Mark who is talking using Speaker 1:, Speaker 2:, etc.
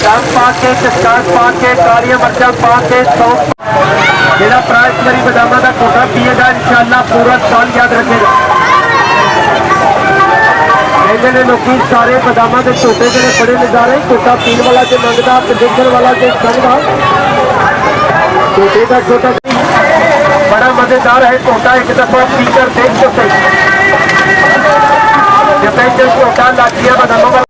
Speaker 1: लौंग पा के, खसखस पा के, कालिया मिर्चा पा के, सौंफ जेड़ा भरा इस बारी बादामां दा घोटा पिएगा इंशाअल्लाह पूरा साल याद रखेगा। कहते ने लोग सारे बादामां के झोटे जो बड़े नज़ारे, घोटा पीने वाला जो मंगता, देखने वाला जो संगता, झोटे का छोटा बड़ा मजेदार है घोटा। एक दफा पीकर देख तो सही, जब झोटा लाचिया बादामां